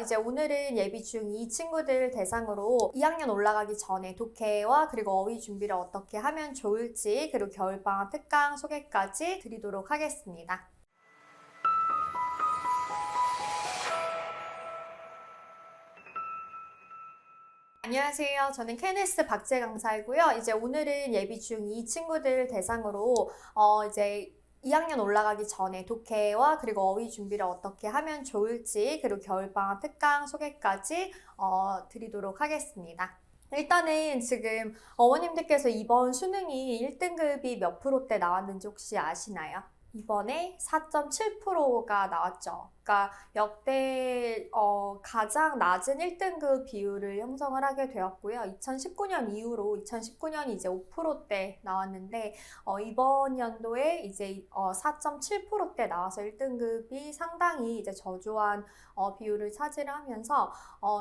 이제 오늘은 예비 중2 친구들 대상으로 2학년 올라가기 전에 독해와 그리고 어휘 준비를 어떻게 하면 좋을지, 그리고 겨울방학 특강 소개까지 드리도록 하겠습니다. 안녕하세요. 저는 케네스 박재 강사이고요. 이제 오늘은 예비 중2 친구들 대상으로 이제 2학년 올라가기 전에 독해와 그리고 어휘 준비를 어떻게 하면 좋을지, 그리고 겨울방학 특강 소개까지 드리도록 하겠습니다. 일단은 지금 어머님들께서 이번 수능이 1등급이 몇 프로대 나왔는지 혹시 아시나요? 이번에 4.7%가 나왔죠. 그러니까 역대 가장 낮은 1등급 비율을 형성을 하게 되었고요. 2019년 이후로 2019년이 이제 5%대 나왔는데 이번 연도에 이제 4.7%대 나와서 1등급이 상당히 이제 저조한 비율을 차지하면서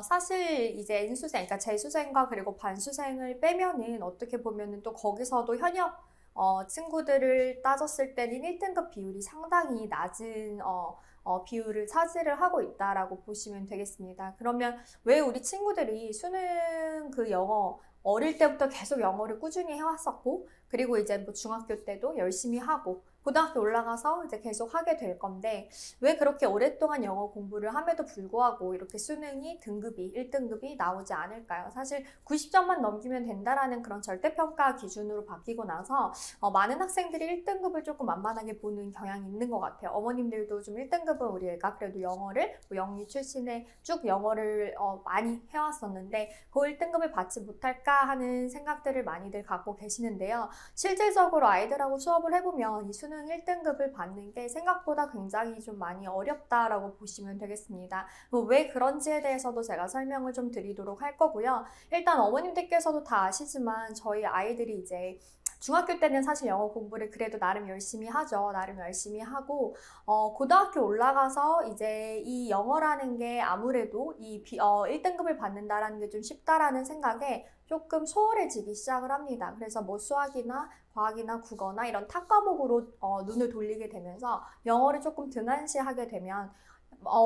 사실 이제 N수생, 그러니까 재수생과 그리고 반수생을 빼면은 어떻게 보면은 또 거기서도 현역 친구들을 따졌을 때는 1등급 비율이 상당히 낮은 비율을 차지를 하고 있다라고 보시면 되겠습니다. 그러면 왜 우리 친구들이 수능 그 영어 어릴 때부터 계속 영어를 꾸준히 해왔었고, 그리고 이제 뭐 중학교 때도 열심히 하고 고등학교 올라가서 이제 계속 하게 될 건데, 왜 그렇게 오랫동안 영어 공부를 함에도 불구하고 이렇게 수능이 등급이 1등급이 나오지 않을까요? 사실 90점만 넘기면 된다라는 그런 절대평가 기준으로 바뀌고 나서 많은 학생들이 1등급을 조금 만만하게 보는 경향이 있는 것 같아요. 어머님들도 좀 1등급은 우리 애가 그래도 영어를 영유 출신에 쭉 영어를 많이 해왔었는데 그 1등급을 받지 못할까 하는 생각들을 많이들 갖고 계시는데요. 실질적으로 아이들하고 수업을 해보면 이 수능 1등급을 받는 게 생각보다 굉장히 좀 많이 어렵다라고 보시면 되겠습니다. 왜 그런지에 대해서도 제가 설명을 좀 드리도록 할 거고요. 일단 어머님들께서도 다 아시지만 저희 아이들이 이제 중학교 때는 사실 영어 공부를 그래도 나름 열심히 하죠. 나름 열심히 하고 고등학교 올라가서 이제 이 영어라는 게 아무래도 1등급을 받는다라는 게 좀 쉽다라는 생각에 조금 소홀해지기 시작을 합니다. 그래서 뭐 수학이나 과학이나 국어나 이런 타 과목으로 눈을 돌리게 되면서 영어를 조금 등한시하게 되면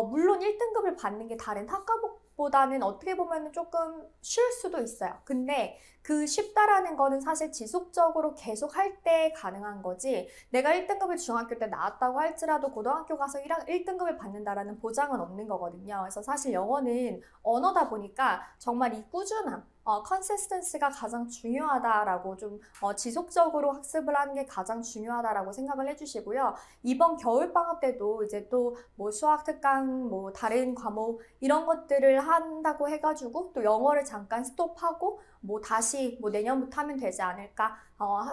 물론 1등급을 받는 게 다른 타 과목보다는 어떻게 보면 조금 쉬울 수도 있어요. 근데 그 쉽다라는 거는 사실 지속적으로 계속 할 때 가능한 거지, 내가 1등급을 중학교 때 나왔다고 할지라도 고등학교 가서 1등급을 받는다라는 보장은 없는 거거든요. 그래서 사실 영어는 언어다 보니까 정말 이 꾸준함, 컨시스턴스가 가장 중요하다라고 좀 지속적으로 학습을 하는 게 가장 중요하다라고 생각을 해주시고요. 이번 겨울방학 때도 이제 또 뭐 수학 특강, 뭐 다른 과목 이런 것들을 한다고 해가지고 또 영어를 잠깐 스톱하고 뭐 다시 뭐 내년부터 하면 되지 않을까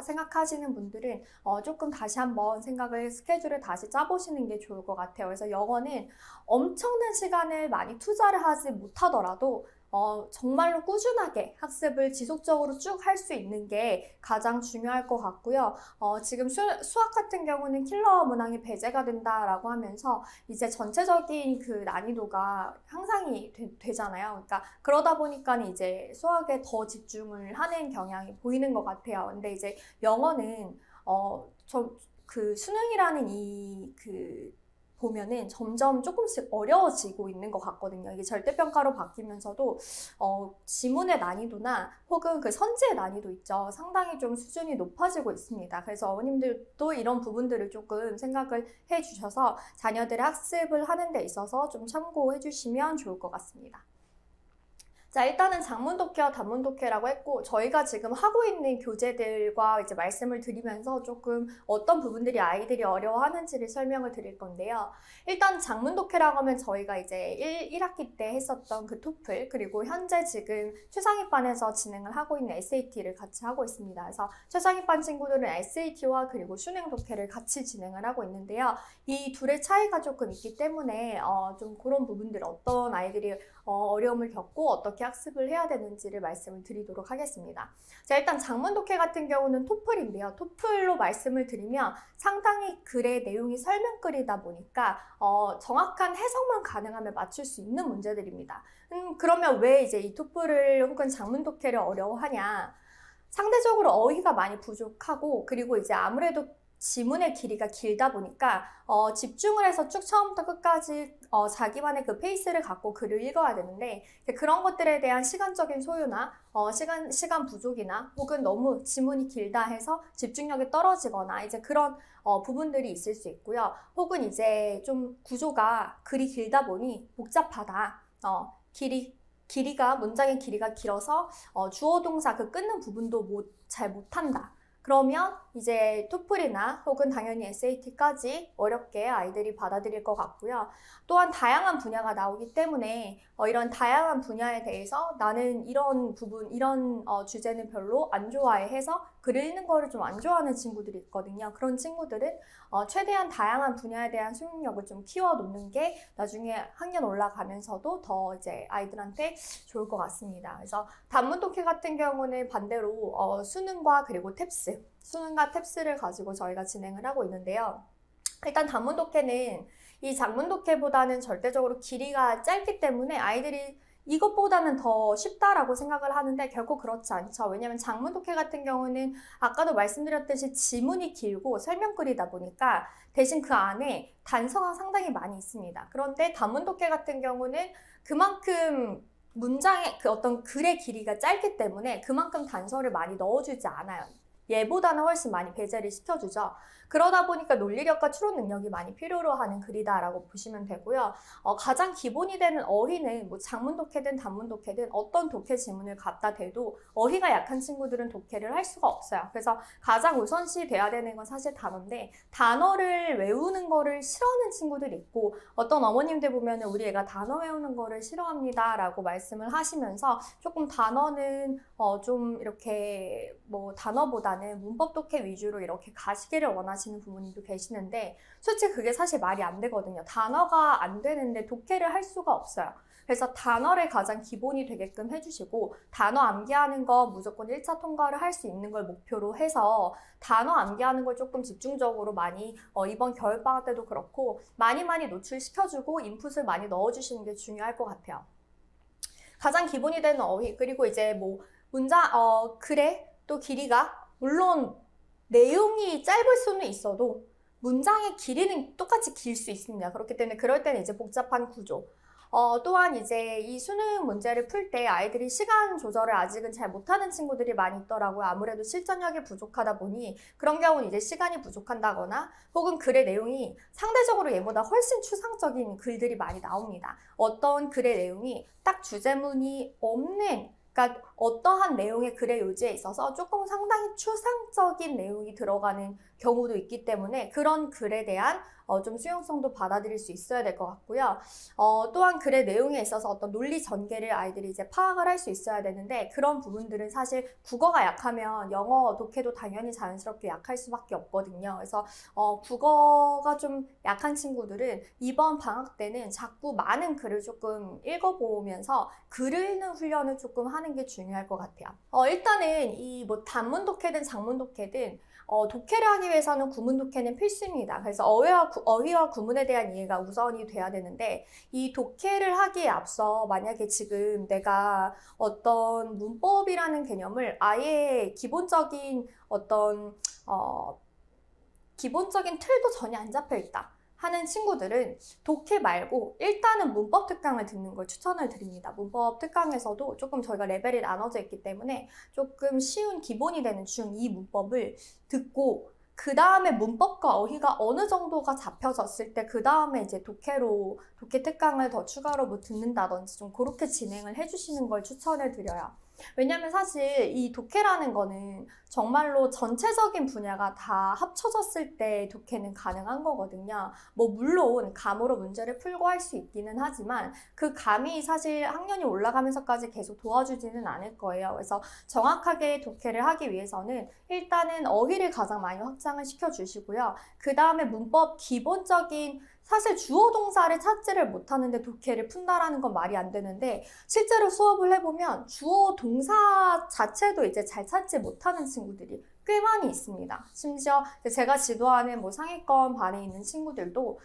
생각하시는 분들은 조금 다시 한번 스케줄을 다시 짜보시는 게 좋을 것 같아요. 그래서 영어는 엄청난 시간을 많이 투자를 하지 못하더라도 정말로 꾸준하게 학습을 지속적으로 쭉 할 수 있는 게 가장 중요할 것 같고요. 지금 수학 같은 경우는 킬러 문항이 배제가 된다라고 하면서 이제 전체적인 그 난이도가 향상이 되잖아요. 그러니까 그러다 보니까 이제 수학에 더 집중을 하는 경향이 보이는 것 같아요. 근데 이제 영어는 수능이라는 보면은 점점 조금씩 어려워지고 있는 것 같거든요. 이게 절대평가로 바뀌면서도 지문의 난이도나 혹은 그 선지의 난이도 있죠. 상당히 좀 수준이 높아지고 있습니다. 그래서 어머님들도 이런 부분들을 조금 생각을 해주셔서 자녀들의 학습을 하는 데 있어서 좀 참고해 주시면 좋을 것 같습니다. 자, 일단은 장문 독해와 단문 독해라고 했고, 저희가 지금 하고 있는 교재들과 이제 말씀을 드리면서 조금 어떤 부분들이 아이들이 어려워하는지를 설명을 드릴 건데요. 일단 장문 독해라고 하면 저희가 이제 1학기 때 했었던 그 토플, 그리고 현재 지금 최상위반에서 진행을 하고 있는 SAT를 같이 하고 있습니다. 그래서 최상위반 친구들은 SAT와 그리고 수능 독해를 같이 진행을 하고 있는데요. 이 둘의 차이가 조금 있기 때문에 좀 그런 부분들, 어떤 아이들이 어려움을 겪고 어떻게 학습을 해야 되는지를 말씀을 드리도록 하겠습니다. 자, 일단 장문 독해 같은 경우는 토플인데요. 토플로 말씀을 드리면 상당히 글의 내용이 설명글이다 보니까 정확한 해석만 가능하면 맞출 수 있는 문제들입니다. 그러면 왜 이제 이 토플을 혹은 장문 독해를 어려워하냐? 상대적으로 어휘가 많이 부족하고, 그리고 이제 아무래도 지문의 길이가 길다 보니까 집중을 해서 쭉 처음부터 끝까지 자기만의 그 페이스를 갖고 글을 읽어야 되는데 그런 것들에 대한 시간적인 소요나 시간 부족이나 혹은 너무 지문이 길다 해서 집중력이 떨어지거나 이제 그런 부분들이 있을 수 있고요. 혹은 이제 좀 구조가 글이 길다 보니 복잡하다. 문장의 길이가 길어서 주어 동사 그 끊는 부분도 잘 못한다. 그러면 이제 토플이나 혹은 당연히 SAT까지 어렵게 아이들이 받아들일 것 같고요. 또한 다양한 분야가 나오기 때문에 이런 다양한 분야에 대해서 나는 이런 부분, 이런 주제는 별로 안 좋아해 해서 글 읽는 거를 좀 안 좋아하는 친구들이 있거든요. 그런 친구들은 최대한 다양한 분야에 대한 수용력을 좀 키워놓는 게 나중에 학년 올라가면서도 더 이제 아이들한테 좋을 것 같습니다. 그래서 단문 독해 같은 경우는 반대로 수능과 그리고 탭스, 수능과 탭스를 가지고 저희가 진행을 하고 있는데요. 일단 단문 독해는 이 장문 독해보다는 절대적으로 길이가 짧기 때문에 아이들이 이것보다는 더 쉽다라고 생각을 하는데 결코 그렇지 않죠. 왜냐하면 장문 독해 같은 경우는 아까도 말씀드렸듯이 지문이 길고 설명글이다 보니까 대신 그 안에 단서가 상당히 많이 있습니다. 그런데 단문 독해 같은 경우는 그만큼 문장의 그 어떤 글의 길이가 짧기 때문에 그만큼 단서를 많이 넣어주지 않아요. 얘보다는 훨씬 많이 배제를 시켜주죠. 그러다 보니까 논리력과 추론 능력이 많이 필요로 하는 글이다라고 보시면 되고요. 가장 기본이 되는 어휘는 뭐 장문 독해든 단문 독해든 어떤 독해 지문을 갖다 대도 어휘가 약한 친구들은 독해를 할 수가 없어요. 그래서 가장 우선시 돼야 되는 건 사실 단어인데 단어를 외우는 거를 싫어하는 친구들이 있고 어떤 어머님들 보면 우리 애가 단어 외우는 거를 싫어합니다 라고 말씀을 하시면서 조금 단어는 좀 이렇게 뭐 단어보다는 문법 독해 위주로 이렇게 가시기를 원하시는 부모님도 계시는데 솔직히 그게 사실 말이 안 되거든요. 단어가 안 되는데 독해를 할 수가 없어요. 그래서 단어를 가장 기본이 되게끔 해주시고 단어 암기하는 거 무조건 1차 통과를 할 수 있는 걸 목표로 해서 단어 암기하는 걸 조금 집중적으로 많이 이번 겨울방학 때도 그렇고 많이 노출시켜주고 인풋을 많이 넣어주시는 게 중요할 것 같아요. 가장 기본이 되는 어휘 그리고 이제 뭐 글의 또 길이가 물론 내용이 짧을 수는 있어도 문장의 길이는 똑같이 길 수 있습니다. 그렇기 때문에 그럴 때는 이제 복잡한 구조. 또한 이제 이 수능 문제를 풀 때 아이들이 시간 조절을 아직은 잘 못하는 친구들이 많이 있더라고요. 아무래도 실전력이 부족하다 보니 그런 경우는 이제 시간이 부족한다거나 혹은 글의 내용이 상대적으로 얘보다 훨씬 추상적인 글들이 많이 나옵니다. 어떤 글의 내용이 딱 주제문이 없는 그러니까 어떠한 내용의 글의 요지에 있어서 조금 상당히 추상적인 내용이 들어가는 경우도 있기 때문에 그런 글에 대한 좀 수용성도 받아들일 수 있어야 될 것 같고요. 또한 글의 내용에 있어서 어떤 논리 전개를 아이들이 이제 파악을 할 수 있어야 되는데 그런 부분들은 사실 국어가 약하면 영어 독해도 당연히 자연스럽게 약할 수밖에 없거든요. 그래서 국어가 좀 약한 친구들은 이번 방학 때는 자꾸 많은 글을 조금 읽어보면서 글을 읽는 훈련을 조금 하는 게 중요할 것 같아요. 일단은 이 뭐 단문 독해든 장문 독해든 독해를 하기 위해서는 구문 독해는 필수입니다. 그래서 어휘와 구문에 대한 이해가 우선이 돼야 되는데 이 독해를 하기에 앞서 만약에 지금 내가 어떤 문법이라는 개념을 아예 기본적인 기본적인 틀도 전혀 안 잡혀 있다 하는 친구들은 독해 말고 일단은 문법 특강을 듣는 걸 추천을 드립니다. 문법 특강에서도 조금 저희가 레벨이 나눠져 있기 때문에 조금 쉬운 기본이 되는 중2 문법을 듣고 그 다음에 문법과 어휘가 어느 정도가 잡혀졌을 때 그 다음에 이제 독해 특강을 더 추가로 뭐 듣는다든지 좀 그렇게 진행을 해주시는 걸 추천을 드려요. 왜냐면 사실 이 독해라는 거는 정말로 전체적인 분야가 다 합쳐졌을 때 독해는 가능한 거거든요. 뭐 물론 감으로 문제를 풀고 할 수 있기는 하지만 그 감이 사실 학년이 올라가면서까지 계속 도와주지는 않을 거예요. 그래서 정확하게 독해를 하기 위해서는 일단은 어휘를 가장 많이 확장을 시켜주시고요. 그 다음에 문법 기본적인 사실 주어 동사를 찾지를 못하는데 독해를 푼다라는 건 말이 안 되는데 실제로 수업을 해보면 주어 동사 자체도 이제 잘 찾지 못하는 친구들이 꽤 많이 있습니다. 심지어 제가 지도하는 뭐 상위권 반에 있는 친구들도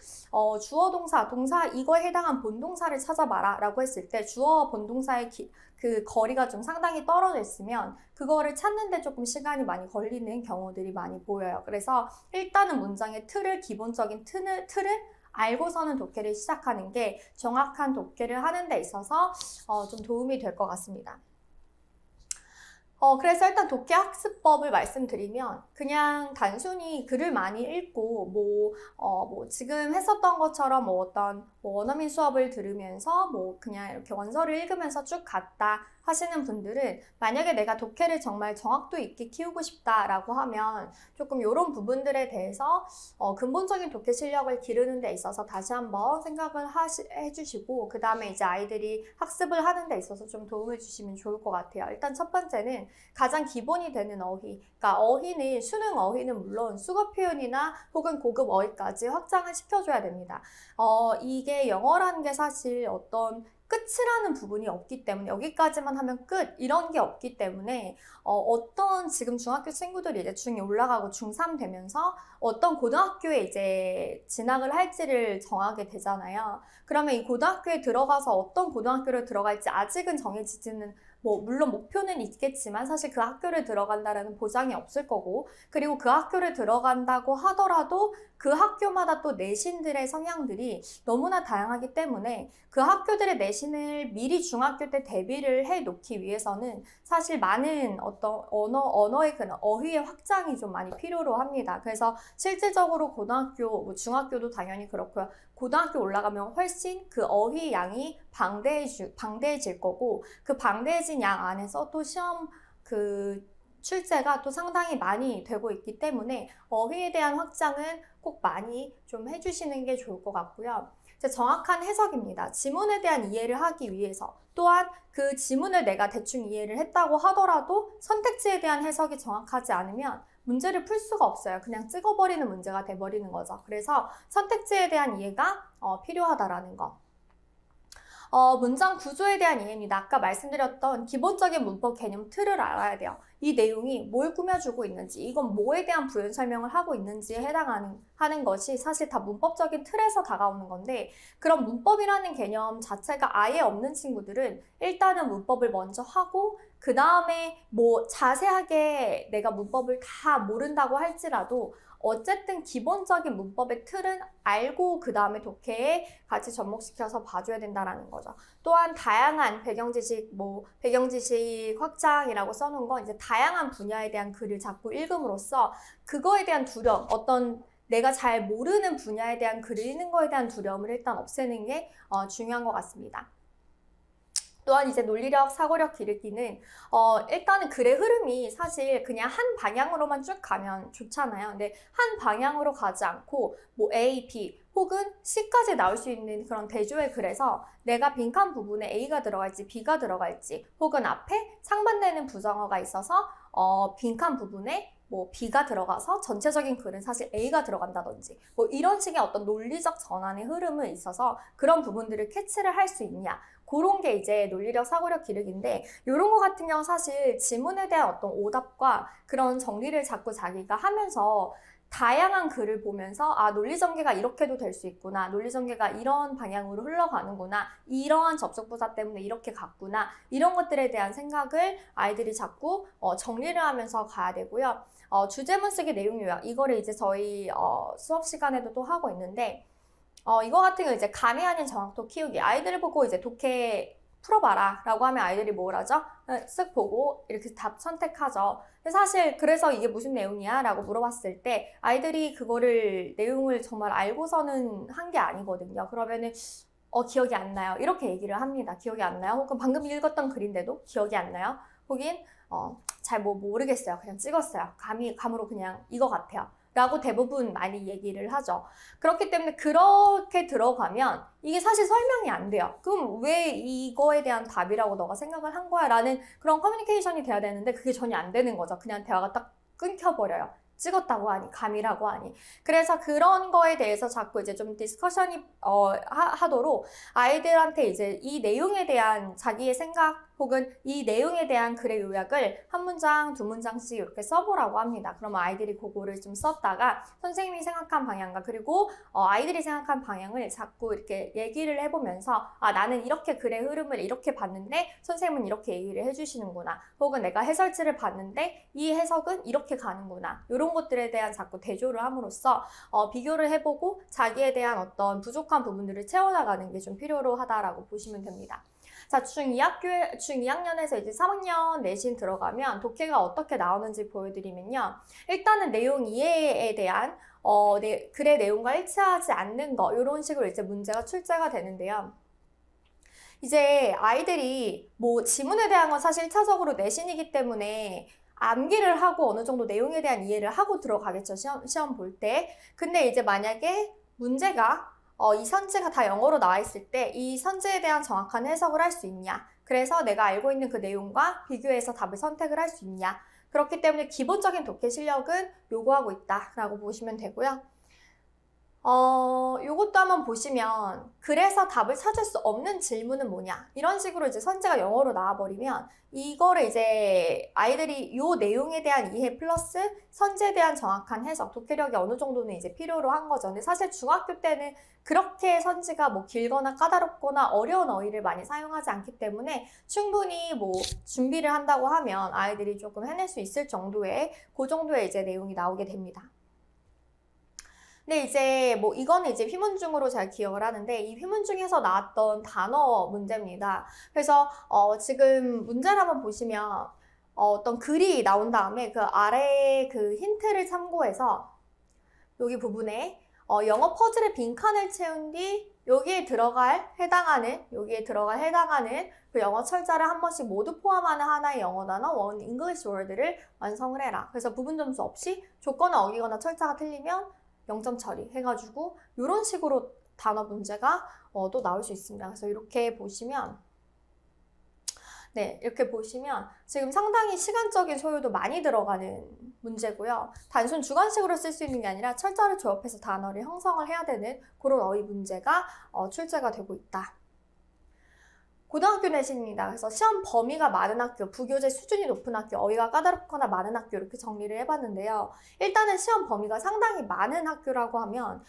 주어 동사 이거에 해당한 본동사를 찾아봐라 라고 했을 때 주어와 본동사의 그 거리가 좀 상당히 떨어져 있으면 그거를 찾는데 조금 시간이 많이 걸리는 경우들이 많이 보여요. 그래서 일단은 문장의 기본적인 틀을 알고서는 독해를 시작하는 게 정확한 독해를 하는 데 있어서 좀 도움이 될 것 같습니다. 그래서 일단 독해 학습법을 말씀드리면 그냥 단순히 글을 많이 읽고 뭐 지금 했었던 것처럼 뭐 어떤 원어민 수업을 들으면서 뭐 그냥 이렇게 원서를 읽으면서 쭉 갔다 하시는 분들은 만약에 내가 독해를 정말 정확도 있게 키우고 싶다라고 하면 조금 이런 부분들에 대해서 근본적인 독해 실력을 기르는 데 있어서 다시 한번 생각을 해주시고 그 다음에 이제 아이들이 학습을 하는 데 있어서 좀 도움을 주시면 좋을 것 같아요. 일단 첫 번째는 가장 기본이 되는 어휘, 그러니까 어휘는 수능 어휘는 물론 수거 표현이나 혹은 고급 어휘까지 확장을 시켜줘야 됩니다. 이게 영어라는 게 사실 어떤 끝이라는 부분이 없기 때문에 여기까지만 하면 끝 이런 게 없기 때문에 어떤 지금 중학교 친구들이 이제 중2 올라가고 중3 되면서 어떤 고등학교에 이제 진학을 할지를 정하게 되잖아요. 그러면 이 고등학교에 들어가서 어떤 고등학교를 들어갈지 아직은 정해지지는 물론 목표는 있겠지만 사실 그 학교를 들어간다라는 보장이 없을 거고 그리고 그 학교를 들어간다고 하더라도 그 학교마다 또 내신들의 성향들이 너무나 다양하기 때문에 그 학교들의 내신을 미리 중학교 때 대비를 해 놓기 위해서는 사실 많은 어떤 언어의 그런 어휘의 확장이 좀 많이 필요로 합니다. 그래서 실질적으로 고등학교, 뭐 중학교도 당연히 그렇고요. 고등학교 올라가면 훨씬 그 어휘 양이 방대해질 거고 그 방대해진 양 안에서 또 시험 그 출제가 또 상당히 많이 되고 있기 때문에 어휘에 대한 확장은 꼭 많이 좀 해주시는 게 좋을 것 같고요. 이제 정확한 해석입니다. 지문에 대한 이해를 하기 위해서 또한 그 지문을 내가 대충 이해를 했다고 하더라도 선택지에 대한 해석이 정확하지 않으면 문제를 풀 수가 없어요. 그냥 찍어버리는 문제가 돼버리는 거죠. 그래서 선택지에 대한 이해가 필요하다라는 거. 문장 구조에 대한 이해입니다. 아까 말씀드렸던 기본적인 문법 개념 틀을 알아야 돼요. 이 내용이 뭘 꾸며주고 있는지, 이건 뭐에 대한 부연 설명을 하고 있는지에 하는 것이 사실 다 문법적인 틀에서 다가오는 건데 그런 문법이라는 개념 자체가 아예 없는 친구들은 일단은 문법을 먼저 하고 그 다음에 뭐 자세하게 내가 문법을 다 모른다고 할지라도 어쨌든 기본적인 문법의 틀은 알고 그 다음에 독해에 같이 접목시켜서 봐줘야 된다는 거죠. 또한 다양한 배경지식 확장이라고 써놓은 건 이제 다양한 분야에 대한 글을 자꾸 읽음으로써 그거에 대한 두려움, 어떤 내가 잘 모르는 분야에 대한 글을 읽는 거에 대한 두려움을 일단 없애는 게 중요한 것 같습니다. 또한 이제 논리력, 사고력 기르기는 일단은 글의 흐름이 사실 그냥 한 방향으로만 쭉 가면 좋잖아요. 근데 한 방향으로 가지 않고 뭐 A, B 혹은 C까지 나올 수 있는 그런 대조의 글에서 내가 빈칸 부분에 A가 들어갈지 B가 들어갈지 혹은 앞에 상반되는 부정어가 있어서 빈칸 부분에 뭐 B가 들어가서 전체적인 글은 사실 A가 들어간다든지 뭐 이런 식의 어떤 논리적 전환의 흐름은 있어서 그런 부분들을 캐치를 할 수 있냐 그런 게 이제 논리력, 사고력 기르기인데 이런 거 같은 경우는 사실 지문에 대한 어떤 오답과 그런 정리를 자꾸 자기가 하면서 다양한 글을 보면서 논리 전개가 이렇게도 될 수 있구나. 논리 전개가 이런 방향으로 흘러가는구나. 이러한 접속부사 때문에 이렇게 갔구나. 이런 것들에 대한 생각을 아이들이 자꾸 정리를 하면서 가야 되고요. 주제문 쓰기 내용 요약. 이거를 이제 저희 수업 시간에도 또 하고 있는데 이거 같은 경우 이제 감이 아닌 정확도 키우기. 아이들을 보고 이제 독해 풀어봐라 라고 하면 아이들이 뭘 하죠? 쓱 보고 이렇게 답 선택하죠. 근데 사실 그래서 이게 무슨 내용이야? 라고 물어봤을 때 아이들이 그거를 내용을 정말 알고서는 한 게 아니거든요. 그러면은 기억이 안 나요. 이렇게 얘기를 합니다. 기억이 안 나요. 혹은 방금 읽었던 글인데도 기억이 안 나요. 혹은 잘 모르겠어요. 그냥 찍었어요. 감으로 그냥 이거 같아요. 라고 대부분 많이 얘기를 하죠. 그렇기 때문에 그렇게 들어가면 이게 사실 설명이 안 돼요. 그럼 왜 이거에 대한 답이라고 너가 생각을 한 거야? 라는 그런 커뮤니케이션이 돼야 되는데 그게 전혀 안 되는 거죠. 그냥 대화가 딱 끊겨버려요. 찍었다고 하니, 감이라고 하니. 그래서 그런 거에 대해서 자꾸 이제 좀 디스커션이 하도록 아이들한테 이제 이 내용에 대한 자기의 생각 혹은 이 내용에 대한 글의 요약을 한 문장, 두 문장씩 이렇게 써보라고 합니다. 그러면 아이들이 그거를 좀 썼다가 선생님이 생각한 방향과 그리고 아이들이 생각한 방향을 자꾸 이렇게 얘기를 해보면서 나는 이렇게 글의 흐름을 이렇게 봤는데 선생님은 이렇게 얘기를 해주시는구나. 혹은 내가 해설지를 봤는데 이 해석은 이렇게 가는구나. 이런 것들에 대한 자꾸 대조를 함으로써 비교를 해보고 자기에 대한 어떤 부족한 부분들을 채워나가는 게 좀 필요로 하다라고 보시면 됩니다. 자, 중2학년에서 이제 3학년 내신 들어가면 독해가 어떻게 나오는지 보여드리면요. 일단은 내용 이해에 대한 글의 내용과 일치하지 않는 거 이런 식으로 이제 문제가 출제가 되는데요. 이제 아이들이 뭐 지문에 대한 건 사실 1차적으로 내신이기 때문에 암기를 하고 어느 정도 내용에 대한 이해를 하고 들어가겠죠. 시험 볼 때. 근데 이제 만약에 문제가 이 선지가 다 영어로 나와 있을 때 이 선지에 대한 정확한 해석을 할 수 있냐. 그래서 내가 알고 있는 그 내용과 비교해서 답을 선택을 할 수 있냐. 그렇기 때문에 기본적인 독해 실력은 요구하고 있다라고 보시면 되고요. 요것도 한번 보시면 그래서 답을 찾을 수 없는 질문은 뭐냐 이런 식으로 이제 선지가 영어로 나와버리면 이거를 이제 아이들이 요 내용에 대한 이해 플러스 선지에 대한 정확한 해석, 독해력이 어느 정도는 이제 필요로 한 거죠. 근데 사실 중학교 때는 그렇게 선지가 뭐 길거나 까다롭거나 어려운 어휘를 많이 사용하지 않기 때문에 충분히 뭐 준비를 한다고 하면 아이들이 조금 해낼 수 있을 정도의 그 정도의 이제 내용이 나오게 됩니다. 근데 이제 뭐 이거는 이제 휘문중으로 잘 기억을 하는데 이 휘문중에서 나왔던 단어 문제입니다. 그래서 지금 문제를 한번 보시면 어떤 글이 나온 다음에 그 아래에 그 힌트를 참고해서 여기 부분에 영어 퍼즐의 빈칸을 채운 뒤 여기에 들어갈 해당하는 그 영어 철자를 한 번씩 모두 포함하는 하나의 영어 단어 원 잉글리시 워드를 완성을 해라. 그래서 부분 점수 없이 조건을 어기거나 철자가 틀리면 0점 처리해가지고 이런 식으로 단어 문제가 또 나올 수 있습니다. 그래서 이렇게 보시면 이렇게 보시면 지금 상당히 시간적인 소요도 많이 들어가는 문제고요. 단순 주관식으로 쓸 수 있는 게 아니라 철자를 조합해서 단어를 형성을 해야 되는 그런 어휘 문제가 출제가 되고 있다. 고등학교 내신입니다. 그래서 시험 범위가 많은 학교, 부교재 수준이 높은 학교, 어휘가 까다롭거나 많은 학교 이렇게 정리를 해봤는데요. 일단은 시험 범위가 상당히 많은 학교라고 하면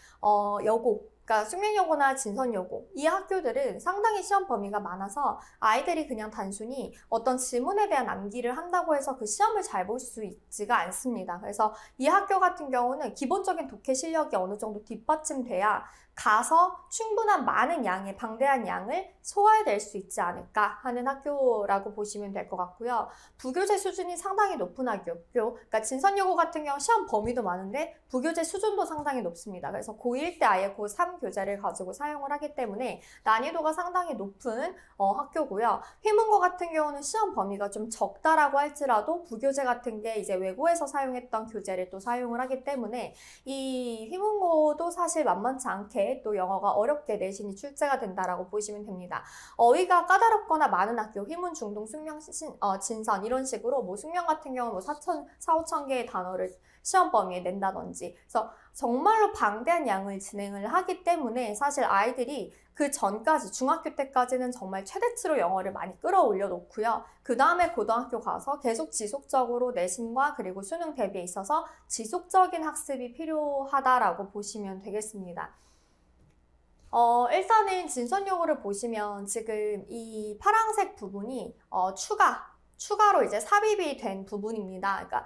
여고, 그러니까 숙명여고나 진선여고 이 학교들은 상당히 시험 범위가 많아서 아이들이 그냥 단순히 어떤 지문에 대한 암기를 한다고 해서 그 시험을 잘 볼 수 있지가 않습니다. 그래서 이 학교 같은 경우는 기본적인 독해 실력이 어느 정도 뒷받침돼야 가서 충분한 많은 양의 방대한 양을 소화해낼 수 있지 않을까 하는 학교라고 보시면 될 것 같고요. 부교재 수준이 상당히 높은 학교, 그러니까 진선여고 같은 경우 시험 범위도 많은데 부교재 수준도 상당히 높습니다. 그래서 고1 때 아예 고3 교재를 가지고 사용을 하기 때문에 난이도가 상당히 높은 학교고요. 휘문고 같은 경우는 시험 범위가 좀 적다라고 할지라도 부교재 같은 게 이제 외고에서 사용했던 교재를 또 사용을 하기 때문에 이 휘문고도 사실 만만치 않게 또 영어가 어렵게 내신이 출제가 된다라고 보시면 됩니다. 어휘가 까다롭거나 많은 학교, 휘문, 중동, 숙명, 진선 이런 식으로 뭐 숙명 같은 경우 뭐 4,5천 개의 단어를 시험 범위에 낸다든지 그래서 정말로 방대한 양을 진행을 하기 때문에 사실 아이들이 그 전까지 중학교 때까지는 정말 최대치로 영어를 많이 끌어올려 놓고요. 그 다음에 고등학교 가서 계속 지속적으로 내신과 그리고 수능 대비에 있어서 지속적인 학습이 필요하다라고 보시면 되겠습니다. 일단은 진선여고를 보시면 지금 이 파란색 부분이 추가로 이제 삽입이 된 부분입니다. 그러니까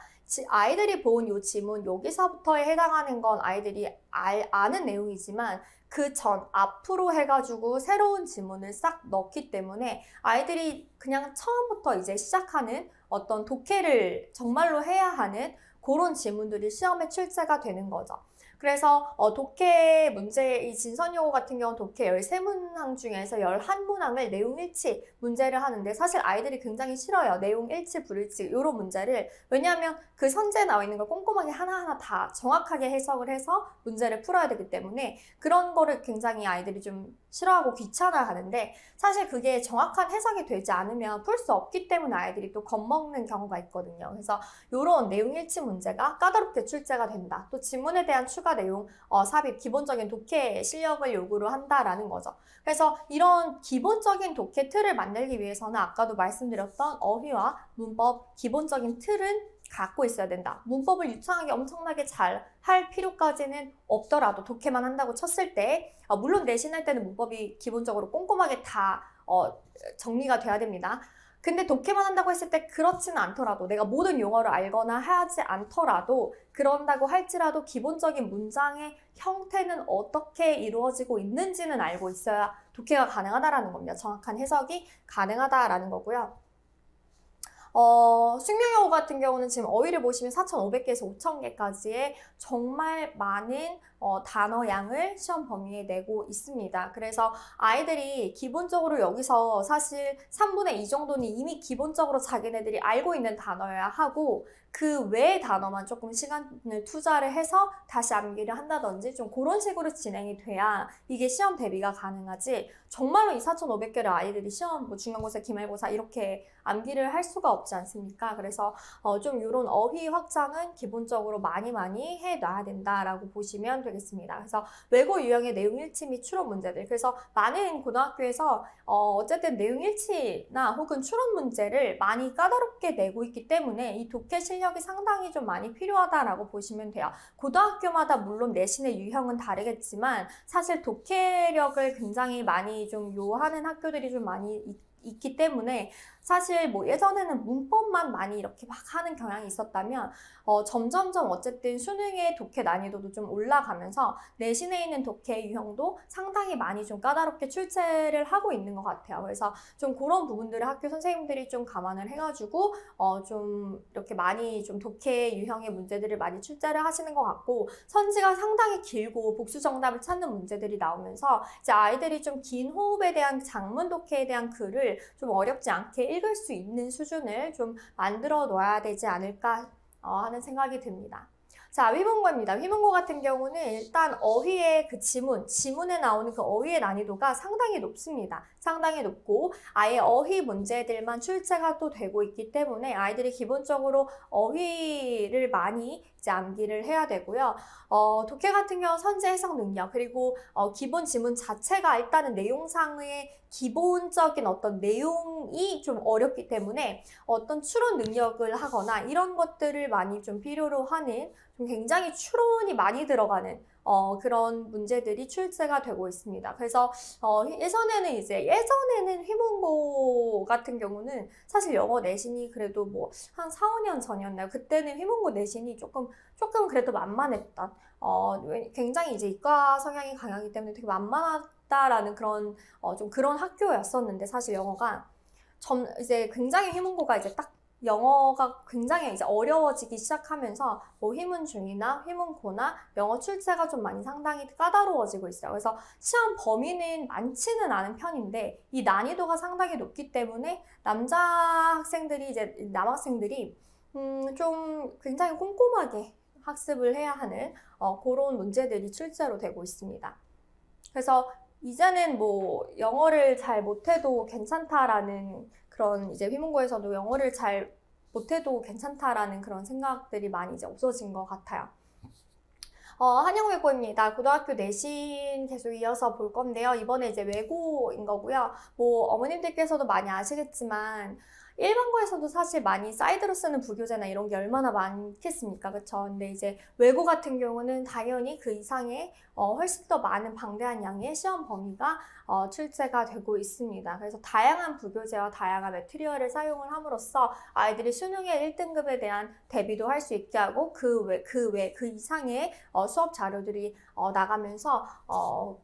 아이들이 본 이 지문 여기서부터에 해당하는 건 아이들이 아는 내용이지만 그 전 앞으로 해가지고 새로운 지문을 싹 넣기 때문에 아이들이 그냥 처음부터 이제 시작하는 어떤 독해를 정말로 해야 하는 그런 지문들이 시험에 출제가 되는 거죠. 그래서 독해 문제, 이 진선여고 같은 경우는 독해 13문항 중에서 11문항을 내용 일치 문제를 하는데 사실 아이들이 굉장히 싫어요. 내용 일치, 불일치 이런 문제를. 왜냐하면 그 선지에 나와 있는 걸 꼼꼼하게 하나하나 다 정확하게 해석을 해서 문제를 풀어야 되기 때문에 그런 거를 굉장히 아이들이 좀 싫어하고 귀찮아하는데 사실 그게 정확한 해석이 되지 않으면 풀 수 없기 때문에 아이들이 또 겁먹는 경우가 있거든요. 그래서 이런 내용 일치 문제가 까다롭게 출제가 된다. 또 지문에 대한 추가 추가 내용, 삽입, 기본적인 독해 실력을 요구를 한다라는 거죠. 그래서 이런 기본적인 독해 틀을 만들기 위해서는 아까도 말씀드렸던 어휘와 문법 기본적인 틀은 갖고 있어야 된다. 문법을 유창하게 엄청나게 잘 할 필요까지는 없더라도 독해만 한다고 쳤을 때 물론 내신할 때는 문법이 기본적으로 꼼꼼하게 다 정리가 돼야 됩니다. 근데 독해만 한다고 했을 때 그렇지는 않더라도 내가 모든 용어를 알거나 하지 않더라도 그런다고 할지라도 기본적인 문장의 형태는 어떻게 이루어지고 있는지는 알고 있어야 독해가 가능하다라는 겁니다. 정확한 해석이 가능하다라는 거고요. 숙명여고 같은 경우는 지금 어휘를 보시면 4,500개에서 5,000개까지의 정말 많은 단어 양을 시험 범위에 내고 있습니다. 그래서 아이들이 기본적으로 여기서 사실 3분의 2 정도는 이미 기본적으로 자기네들이 알고 있는 단어여야 하고 그 외의 단어만 조금 시간을 투자를 해서 다시 암기를 한다든지 좀 그런 식으로 진행이 돼야 이게 시험 대비가 가능하지 정말로 이 4,500개를 아이들이 시험, 중간고사, 기말고사 이렇게 암기를 할 수가 없지 않습니까? 그래서 좀 이런 어휘 확장은 기본적으로 많이 해놔야 된다라고 보시면 되겠습니다. 그래서 외고 유형의 내용 일치 및 추론 문제들. 그래서 많은 고등학교에서 어쨌든 내용 일치나 혹은 추론 문제를 많이 까다롭게 내고 있기 때문에 이 독해 실력이 상당히 좀 많이 필요하다라고 보시면 돼요. 고등학교마다 물론 내신의 유형은 다르겠지만 사실 독해력을 굉장히 많이 좀 요하는 학교들이 좀 많이 있기 때문에 사실 뭐 예전에는 문법만 많이 이렇게 막 하는 경향이 있었다면 점점점 어쨌든 수능의 독해 난이도도 좀 올라가면서 내신에 있는 독해 유형도 상당히 많이 좀 까다롭게 출제를 하고 있는 것 같아요. 그래서 좀 그런 부분들을 학교 선생님들이 좀 감안을 해가지고 좀 이렇게 많이 좀 독해 유형의 문제들을 많이 출제를 하시는 것 같고 선지가 상당히 길고 복수 정답을 찾는 문제들이 나오면서 이제 아이들이 좀 긴 호흡에 대한 장문 독해에 대한 글을 좀 어렵지 않게 읽을 수 있는 수준을 좀 만들어 놓아야 되지 않을까 하는 생각이 듭니다. 자, 휘문고입니다. 휘문고 같은 경우는 일단 어휘의 그 지문에 나오는 그 어휘의 난이도가 상당히 높습니다. 상당히 높고 아예 어휘 문제들만 출제가 또 되고 있기 때문에 아이들이 기본적으로 어휘를 많이 이제 암기를 해야 되고요. 독해 같은 경우 선지 해석 능력 그리고 기본 지문 자체가 일단은 내용상의 기본적인 어떤 내용이 좀 어렵기 때문에 어떤 추론 능력을 하거나 이런 것들을 많이 좀 필요로 하는 좀 굉장히 추론이 많이 들어가는 그런 문제들이 출제가 되고 있습니다. 그래서 예전에는 휘문고 같은 경우는 사실 영어 내신이 그래도 뭐 한 4, 5년 전이었나요? 그때는 휘문고 내신이 조금 그래도 만만했던 굉장히 이제 이과 성향이 강하기 때문에 되게 만만하다라는 그런 좀 그런 학교였었는데 사실 영어가 이제 굉장히 휘문고가 이제 딱 영어가 굉장히 이제 어려워지기 시작하면서 뭐 휘문중이나 휘문고나 영어 출제가 좀 많이 상당히 까다로워지고 있어요. 그래서 시험 범위는 많지는 않은 편인데 이 난이도가 상당히 높기 때문에 남학생들이 좀 굉장히 꼼꼼하게 학습을 해야 하는 그런 문제들이 출제로 되고 있습니다. 그래서 이제는 뭐 영어를 잘 못해도 괜찮다라는 그런 이제 휘문고에서도 영어를 잘 못해도 괜찮다라는 그런 생각들이 많이 이제 없어진 것 같아요. 한영외고입니다. 고등학교 내신 계속 이어서 볼 건데요. 이번에 이제 외고인 거고요. 뭐 어머님들께서도 많이 아시겠지만 일반고에서도 사실 많이 사이드로 쓰는 부교재나 이런 게 얼마나 많겠습니까? 그쵸? 근데 이제 외고 같은 경우는 당연히 그 이상의 훨씬 더 많은 방대한 양의 시험 범위가 출제가 되고 있습니다. 그래서 다양한 부교재와 다양한 매트리얼을 사용을 함으로써 아이들이 수능의 1등급에 대한 대비도 할 수 있게 하고 그 이상의 수업 자료들이 나가면서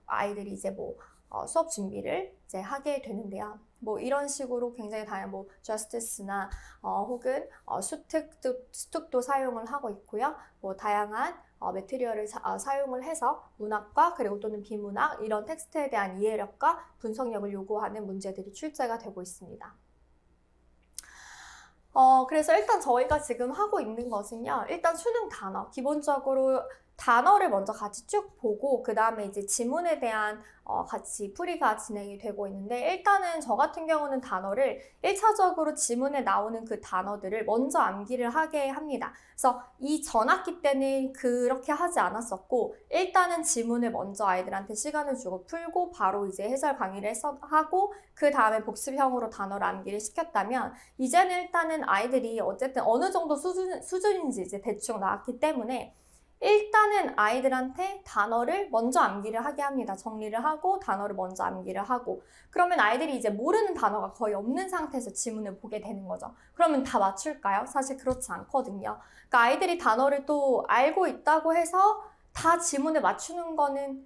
아이들이 이제 뭐 수업 준비를 이제 하게 되는데요. 뭐 이런 식으로 굉장히 다양한 뭐 저스티스나 혹은 수특도 사용을 하고 있고요. 뭐 다양한 매트리얼을 사용을 해서 문학과 그리고 또는 비문학 이런 텍스트에 대한 이해력과 분석력을 요구하는 문제들이 출제가 되고 있습니다. 그래서 일단 저희가 지금 하고 있는 것은요. 일단 수능 단어, 기본적으로 단어를 먼저 같이 쭉 보고 그 다음에 이제 지문에 대한 같이 풀이가 진행이 되고 있는데 일단은 저 같은 경우는 단어를 1차적으로 지문에 나오는 그 단어들을 먼저 암기를 하게 합니다. 그래서 이 전학기 때는 그렇게 하지 않았었고 일단은 지문을 먼저 아이들한테 시간을 주고 풀고 바로 이제 해설 강의를 하고 그 다음에 복습형으로 단어를 암기를 시켰다면 이제는 일단은 아이들이 어쨌든 어느 정도 수준인지 이제 대충 나왔기 때문에 일단은 아이들한테 단어를 먼저 암기를 하게 합니다. 정리를 하고 단어를 먼저 암기를 하고 그러면 아이들이 이제 모르는 단어가 거의 없는 상태에서 지문을 보게 되는 거죠. 그러면 다 맞출까요? 사실 그렇지 않거든요. 그러니까 아이들이 단어를 또 알고 있다고 해서 다 지문을 맞추는 거는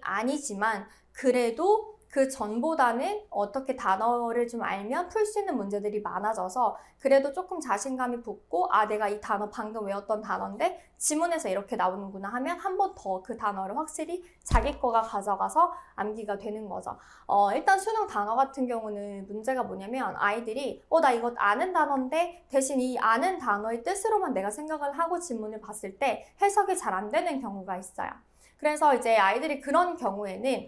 아니지만 그래도 그 전보다는 어떻게 단어를 좀 알면 풀 수 있는 문제들이 많아져서 그래도 조금 자신감이 붙고 아 내가 이 단어 방금 외웠던 단어인데 지문에서 이렇게 나오는구나 하면 한 번 더 그 단어를 확실히 자기 거가 가져가서 암기가 되는 거죠. 일단 수능 단어 같은 경우는 문제가 뭐냐면 아이들이 나 이거 아는 단어인데 대신 이 아는 단어의 뜻으로만 내가 생각을 하고 지문을 봤을 때 해석이 잘 안 되는 경우가 있어요. 그래서 이제 아이들이 그런 경우에는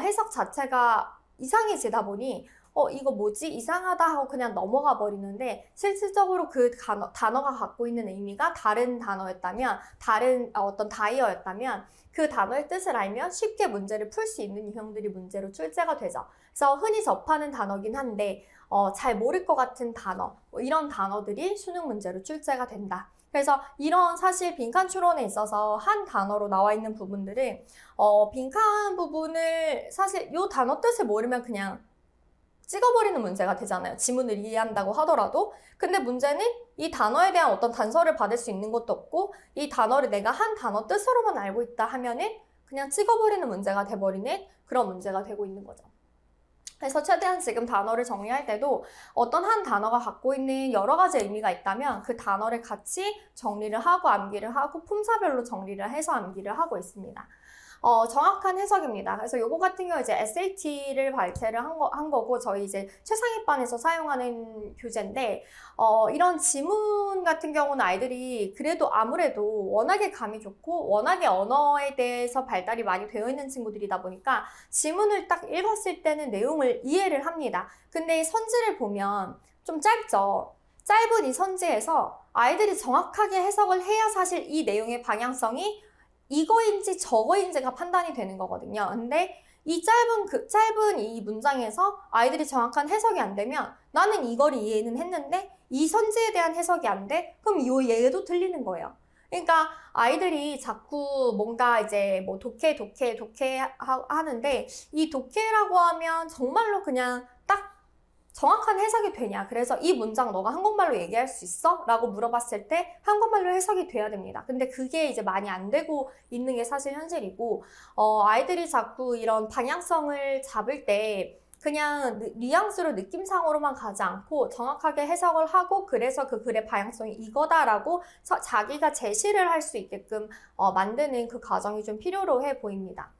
해석 자체가 이상해지다 보니 이거 뭐지? 이상하다 하고 그냥 넘어가 버리는데 실질적으로 그 단어가 갖고 있는 의미가 다른 단어였다면 다른 어떤 다이어였다면 그 단어의 뜻을 알면 쉽게 문제를 풀 수 있는 유형들이 문제로 출제가 되죠. 그래서 흔히 접하는 단어긴 한데 잘 모를 것 같은 단어 이런 단어들이 수능 문제로 출제가 된다. 그래서 이런 사실 빈칸 추론에 있어서 한 단어로 나와 있는 부분들은 빈칸 부분을 사실 이 단어 뜻을 모르면 그냥 찍어버리는 문제가 되잖아요. 지문을 이해한다고 하더라도. 근데 문제는 이 단어에 대한 어떤 단서를 받을 수 있는 것도 없고 이 단어를 내가 한 단어 뜻으로만 알고 있다 하면은 그냥 찍어버리는 문제가 돼버리는 그런 문제가 되고 있는 거죠. 그래서 최대한 지금 단어를 정리할 때도 어떤 한 단어가 갖고 있는 여러 가지 의미가 있다면 그 단어를 같이 정리를 하고 암기를 하고 품사별로 정리를 해서 암기를 하고 있습니다. 정확한 해석입니다. 그래서 요거 같은 경우 이제 SAT를 발제를 한 거고 저희 이제 최상위반에서 사용하는 교재인데 이런 지문 같은 경우는 아이들이 그래도 아무래도 워낙에 감이 좋고 워낙에 언어에 대해서 발달이 많이 되어 있는 친구들이다 보니까 지문을 딱 읽었을 때는 내용을 이해를 합니다. 근데 선지를 보면 좀 짧죠. 짧은 이 선지에서 아이들이 정확하게 해석을 해야 사실 이 내용의 방향성이 이거인지 저거인지가 판단이 되는 거거든요. 근데 이 짧은 이 문장에서 아이들이 정확한 해석이 안 되면 나는 이걸 이해는 했는데 이 선지에 대한 해석이 안 돼? 그럼 이 얘도 틀리는 거예요. 그러니까 아이들이 자꾸 뭔가 이제 뭐 독해 하는데 이 독해라고 하면 정말로 그냥 딱 정확한 해석이 되냐? 그래서 이 문장 너가 한국말로 얘기할 수 있어? 라고 물어봤을 때 한국말로 해석이 돼야 됩니다. 근데 그게 이제 많이 안 되고 있는 게 사실 현실이고 아이들이 자꾸 이런 방향성을 잡을 때 그냥 뉘앙스로 느낌상으로만 가지 않고 정확하게 해석을 하고 그래서 그 글의 방향성이 이거다라고 자기가 제시를 할 수 있게끔 만드는 그 과정이 좀 필요로 해 보입니다.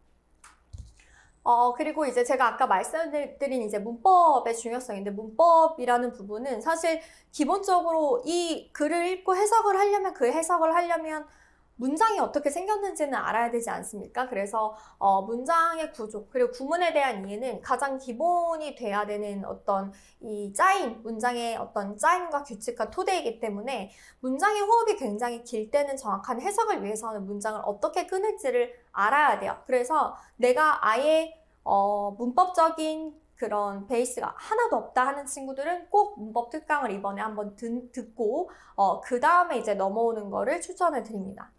그리고 이제 제가 아까 말씀드린 이제 문법의 중요성인데 문법이라는 부분은 사실 기본적으로 이 글을 읽고 해석을 하려면 문장이 어떻게 생겼는지는 알아야 되지 않습니까? 그래서 문장의 구조 그리고 구문에 대한 이해는 가장 기본이 돼야 되는 어떤 이 문장의 어떤 짜임과 규칙과 토대이기 때문에 문장의 호흡이 굉장히 길 때는 정확한 해석을 위해서는 문장을 어떻게 끊을지를 알아야 돼요. 그래서 내가 아예 문법적인 그런 베이스가 하나도 없다 하는 친구들은 꼭 문법 특강을 이번에 한번 듣고 그 다음에 이제 넘어오는 거를 추천을 드립니다.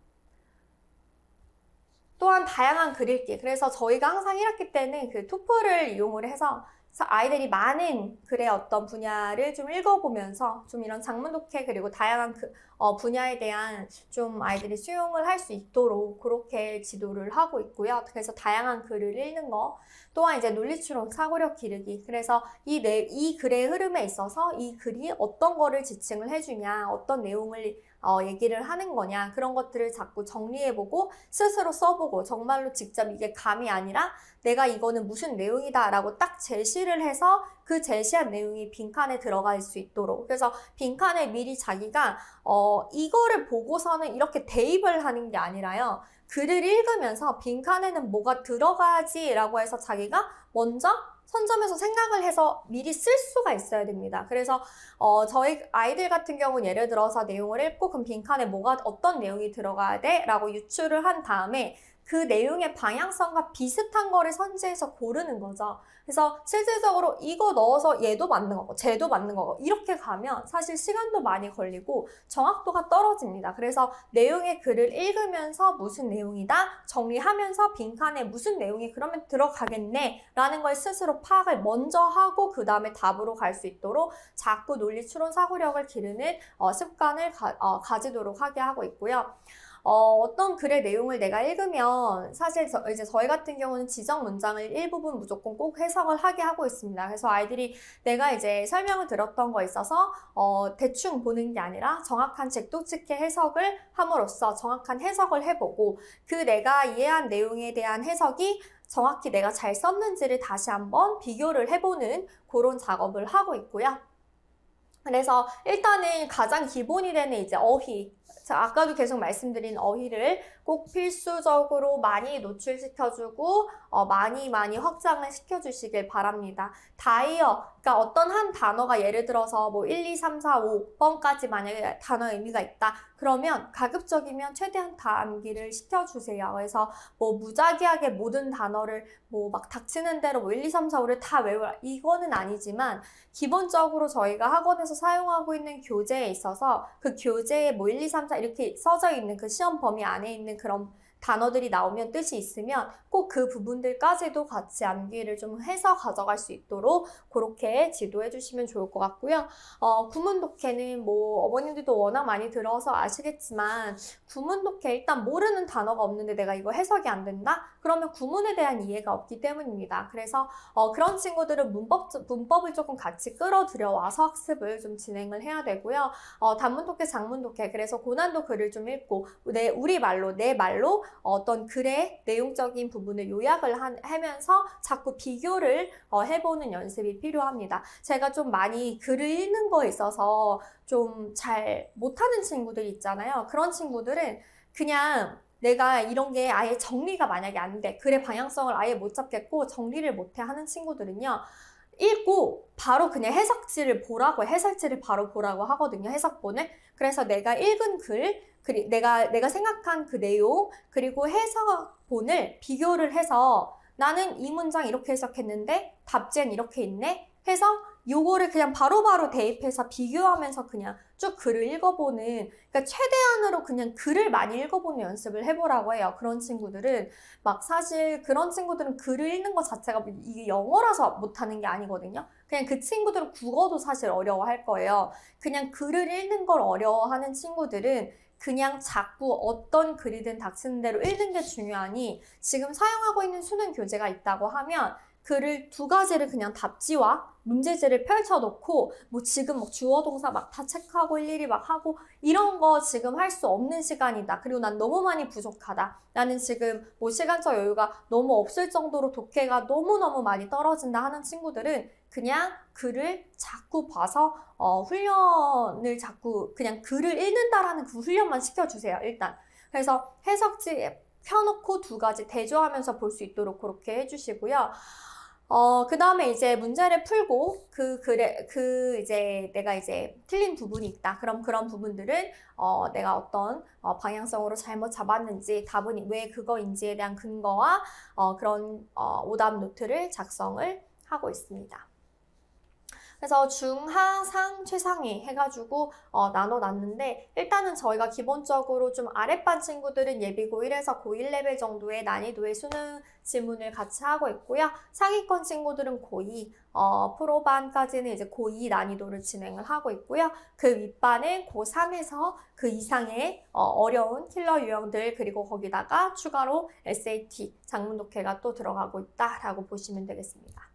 또한 다양한 글 읽기. 그래서 저희가 항상 1학기 때는 그 토플을 이용을 해서 아이들이 많은 글의 어떤 분야를 좀 읽어보면서 좀 이런 장문 독해 그리고 다양한 분야에 대한 좀 아이들이 수용을 할 수 있도록 그렇게 지도를 하고 있고요. 그래서 다양한 글을 읽는 거 또한 이제 논리추론, 사고력 기르기. 그래서 이 글의 흐름에 있어서 이 글이 어떤 거를 지칭을 해주냐, 어떤 내용을 얘기를 하는 거냐, 그런 것들을 자꾸 정리해보고 스스로 써보고 정말로 직접 이게 감이 아니라 내가 이거는 무슨 내용이다 라고 딱 제시를 해서 그 제시한 내용이 빈칸에 들어갈 수 있도록, 그래서 빈칸에 미리 자기가 이거를 보고서는 이렇게 대입을 하는 게 아니라요, 글을 읽으면서 빈칸에는 뭐가 들어가지 라고 해서 자기가 먼저 선점해서 생각을 해서 미리 쓸 수가 있어야 됩니다. 그래서 저희 아이들 같은 경우는 예를 들어서 내용을 읽고 그럼 빈칸에 어떤 내용이 들어가야 돼? 라고 유추를 한 다음에 그 내용의 방향성과 비슷한 거를 선지해서 고르는 거죠. 그래서 실질적으로 이거 넣어서 얘도 맞는 거고 쟤도 맞는 거고 이렇게 가면 사실 시간도 많이 걸리고 정확도가 떨어집니다. 그래서 내용의 글을 읽으면서 무슨 내용이다 정리하면서 빈칸에 무슨 내용이 그러면 들어가겠네 라는 걸 스스로 파악을 먼저 하고 그 다음에 답으로 갈 수 있도록 자꾸 논리 추론 사고력을 기르는 습관을 가지도록 하게 하고 있고요. 어떤 글의 내용을 내가 읽으면 사실 이제 저희 같은 경우는 지정 문장을 일부분 무조건 꼭 해석을 하게 하고 있습니다. 그래서 아이들이 내가 이제 설명을 들었던 거에 있어서 대충 보는 게 아니라 정확한 잭도치케 해석을 함으로써 정확한 해석을 해보고 그 내가 이해한 내용에 대한 해석이 정확히 내가 잘 썼는지를 다시 한번 비교를 해보는 그런 작업을 하고 있고요. 그래서 일단은 가장 기본이 되는 이제 어휘, 아까도 계속 말씀드린 어휘를 꼭 필수적으로 많이 노출시켜주고 많이 확장을 시켜주시길 바랍니다. 그러니까 어떤 한 단어가 예를 들어서 뭐 1, 2, 3, 4, 5번까지 만약에 단어 의미가 있다. 그러면 가급적이면 최대한 다 암기를 시켜주세요. 그래서 뭐 무작위하게 모든 단어를 뭐 막 닥치는 대로 뭐 1, 2, 3, 4, 5를 다 외우라. 이거는 아니지만 기본적으로 저희가 학원에서 사용하고 있는 교재에 있어서 그 교재에 뭐 1, 2, 3, 4 이렇게 써져 있는 그 시험 범위 안에 있는 그런 단어들이 나오면 뜻이 있으면 꼭 그 부분들까지도 같이 암기를 좀 해서 가져갈 수 있도록 그렇게 지도해 주시면 좋을 것 같고요. 구문 독해는 뭐 어머님들도 워낙 많이 들어서 아시겠지만 구문 독해 일단 모르는 단어가 없는데 내가 이거 해석이 안 된다? 그러면 구문에 대한 이해가 없기 때문입니다. 그래서 그런 친구들은 문법을 조금 같이 끌어들여 와서 학습을 좀 진행을 해야 되고요. 단문 독해, 장문 독해, 그래서 고난도 글을 좀 읽고 우리 말로, 내 말로 어떤 글의 내용적인 부분을 요약을 하면서 자꾸 비교를 해보는 연습이 필요합니다. 제가 좀 많이 글을 읽는 거에 있어서 좀 잘 못하는 친구들 있잖아요. 그런 친구들은 그냥 내가 이런 게 아예 정리가 만약에 안 돼. 글의 방향성을 아예 못 잡겠고 정리를 못해 하는 친구들은요. 읽고 바로 그냥 해설지를 바로 보라고 하거든요. 해석본을. 그래서 내가 읽은 글, 내가 생각한 그 내용, 그리고 해석본을 비교를 해서 나는 이 문장 이렇게 해석했는데 답지엔 이렇게 있네? 해서 요거를 그냥 바로바로 대입해서 비교하면서 그냥 쭉 글을 읽어보는, 그러니까 최대한으로 그냥 글을 많이 읽어보는 연습을 해보라고 해요. 그런 친구들은 사실 그런 친구들은 글을 읽는 것 자체가 이게 영어라서 못하는 게 아니거든요. 그냥 그 친구들은 국어도 사실 어려워할 거예요. 그냥 글을 읽는 걸 어려워하는 친구들은 그냥 자꾸 어떤 글이든 닥치는 대로 읽는 게 중요하니 지금 사용하고 있는 수능 교재가 있다고 하면 글을 두 가지를 그냥 답지와 문제지를 펼쳐놓고 지금 주어 동사 다 체크하고 일일이 하고 이런 거 지금 할 수 없는 시간이다. 그리고 난 너무 많이 부족하다. 나는 지금 시간적 여유가 너무 없을 정도로 독해가 너무너무 많이 떨어진다 하는 친구들은 그냥 글을 자꾸 봐서 훈련을 자꾸 그냥 글을 읽는다라는 그 훈련만 시켜주세요. 일단. 그래서 해석지 펴놓고 두 가지 대조하면서 볼 수 있도록 그렇게 해주시고요. 그 다음에 이제 문제를 풀고 이제 내가 이제 틀린 부분이 있다. 그럼 그런 부분들은 내가 어떤 방향성으로 잘못 잡았는지, 답은 왜 그거인지에 대한 근거와 그런 오답 노트를 작성을 하고 있습니다. 그래서 중, 하, 상, 최상위 해가지고 나눠놨는데 일단은 저희가 기본적으로 좀 아랫반 친구들은 예비 고1에서 고1 레벨 정도의 난이도의 수능 지문을 같이 하고 있고요. 상위권 친구들은 고2, 프로반까지는 이제 고2 난이도를 진행을 하고 있고요. 그 윗반은 고3에서 그 이상의 어려운 킬러 유형들, 그리고 거기다가 추가로 SAT, 장문 독해가 또 들어가고 있다라고 보시면 되겠습니다.